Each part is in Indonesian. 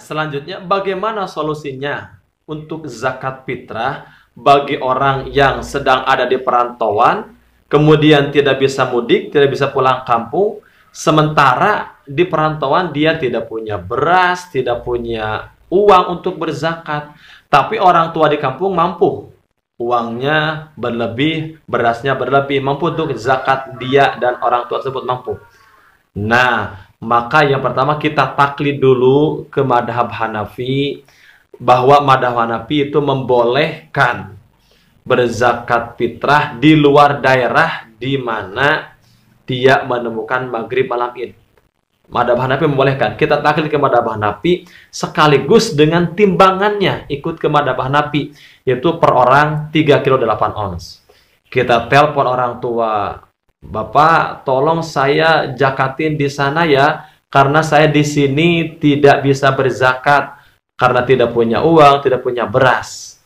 selanjutnya bagaimana solusinya untuk zakat fitrah bagi orang yang sedang ada di perantauan, kemudian tidak bisa mudik, tidak bisa pulang kampung, sementara di perantauan dia tidak punya beras, tidak punya uang untuk berzakat, tapi orang tua di kampung mampu. Uangnya berlebih, berasnya berlebih, mampu untuk zakat, dia dan orang tua tersebut mampu. Nah, maka yang pertama kita taklid dulu ke madhab Hanafi, bahwa madhab Hanafi itu membolehkan berzakat fitrah di luar daerah di mana dia menemukan maghrib malam id. Madhab Hanafi membolehkan. Kita taklid ke madhab Hanafi sekaligus dengan timbangannya ikut ke madhab Hanafi, yaitu per orang 3 kilo 8 ons. Kita telepon orang tua, Bapak, tolong saya zakatin di sana ya, karena saya di sini tidak bisa berzakat karena tidak punya uang, tidak punya beras.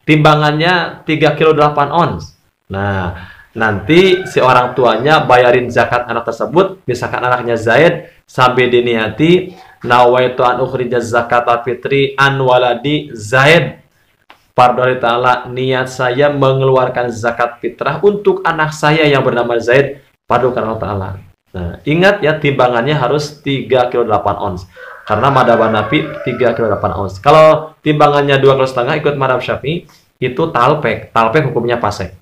Timbangannya 3 kilo 8 ons. Nah, nanti si orang tuanya bayarin zakat anak tersebut, misalkan anaknya Zaid, sampai diniati nawaitu an ukhrija zakat fitri an waladi Zaid. Pardon Ta'ala, niat saya mengeluarkan zakat fitrah untuk anak saya yang bernama Zaid, pardon Allah Ta'ala. Nah, ingat ya, timbangannya harus 3 kilo 8 ons. Karena madhab Hanafi 3 kilo 8 ons. Kalau timbangannya 2,5 kilo ikut madhab Syafi'i, itu talpek. Talpek hukumnya pasek.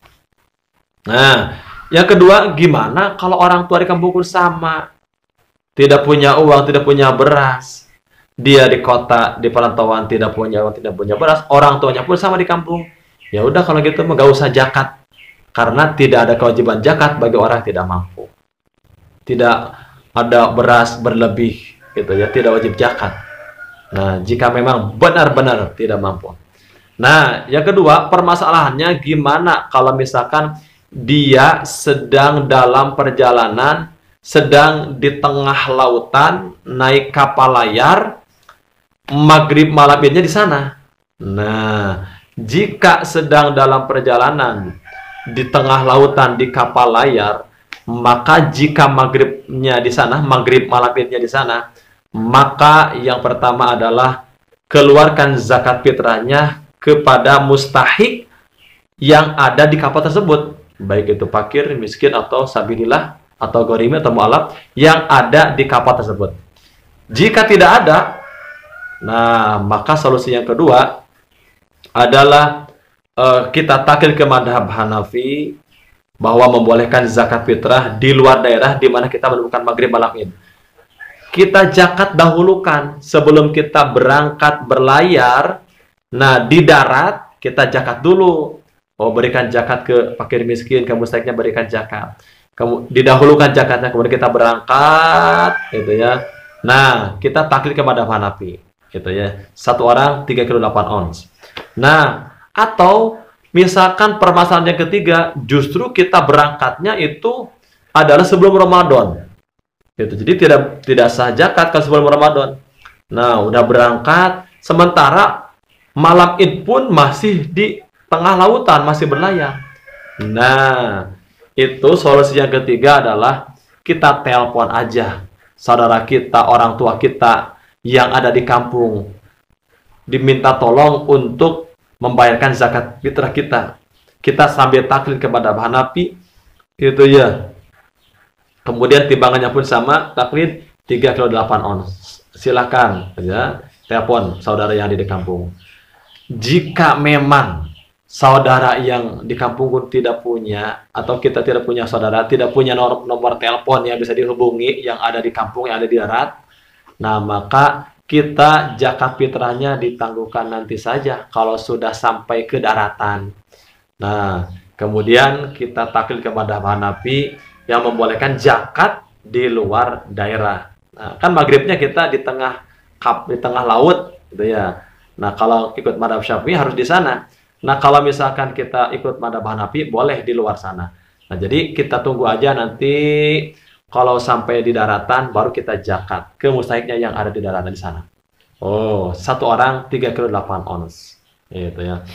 Nah, yang kedua, gimana kalau orang tua di kampung sama? Tidak punya uang, tidak punya beras. Dia di kota, di perantauan, tidak punya uang, tidak punya beras. Orang tuanya pun sama di kampung. Ya udah kalau gitu nggak usah zakat. Karena tidak ada kewajiban zakat bagi orang yang tidak mampu. Tidak ada beras berlebih, gitu ya, tidak wajib zakat. Nah, jika memang benar-benar tidak mampu. Nah, yang kedua, permasalahannya gimana kalau misalkan dia sedang dalam perjalanan, sedang di tengah lautan, naik kapal layar, maghrib malam idnya di sana. Nah, jika sedang dalam perjalanan di tengah lautan di kapal layar, maka jika maghribnya di sana, maghrib malam idnya di sana, maka yang pertama adalah keluarkan zakat fitrahnya kepada mustahik yang ada di kapal tersebut, baik itu fakir, miskin, atau sabilillah, atau gharimi, atau mu'alaf yang ada di kapal tersebut. Jika tidak ada, nah maka solusi yang kedua adalah kita taklid ke madhab Hanafi bahwa membolehkan zakat fitrah di luar daerah di mana kita menemukan maghrib malam id. Kita zakat dahulukan sebelum kita berangkat berlayar. Nah, di darat kita zakat dulu. Oh, berikan zakat ke fakir miskin, ke mustahiknya berikan zakat. Kamu didahulukan zakatnya, kemudian kita berangkat, gitu ya. Nah, kita taklid ke madhab Hanafi, gitu ya. Satu orang 3 kilo 8 ons. Nah, atau misalkan permasalahan yang ketiga, justru kita berangkatnya itu adalah sebelum Ramadan. Gitu. Jadi tidak sah zakat kalau sebelum Ramadan. Nah, udah berangkat, sementara malam Id pun masih di tengah lautan, masih berlayar. Nah, itu solusi yang ketiga adalah kita telepon aja saudara kita, orang tua kita yang ada di kampung, diminta tolong untuk membayarkan zakat fitrah kita. Kita sambil taklid kepada Hanafi, itu ya. Kemudian timbangannya pun sama, taklid 3 kilo 8 ons. Silakan ya, telepon saudara yang ada di kampung. Jika memang saudara yang di kampung pun tidak punya, atau kita tidak punya saudara, tidak punya nomor telepon yang bisa dihubungi yang ada di kampung, yang ada di darat, nah maka kita zakat fitrahnya ditangguhkan nanti saja kalau sudah sampai ke daratan. Nah, kemudian kita taklid kepada Hanafi yang membolehkan zakat di luar daerah. Nah, kan maghribnya kita di tengah laut, gitu ya. Nah, kalau ikut madhab Syafi'i harus di sana. Nah, kalau misalkan kita ikut madhab Hanafi, boleh di luar sana. Nah, jadi kita tunggu aja nanti kalau sampai di daratan, baru kita zakat ke mustahiknya yang ada di daratan di sana. Oh, satu orang 3 kilo 8 ons. Gitu ya.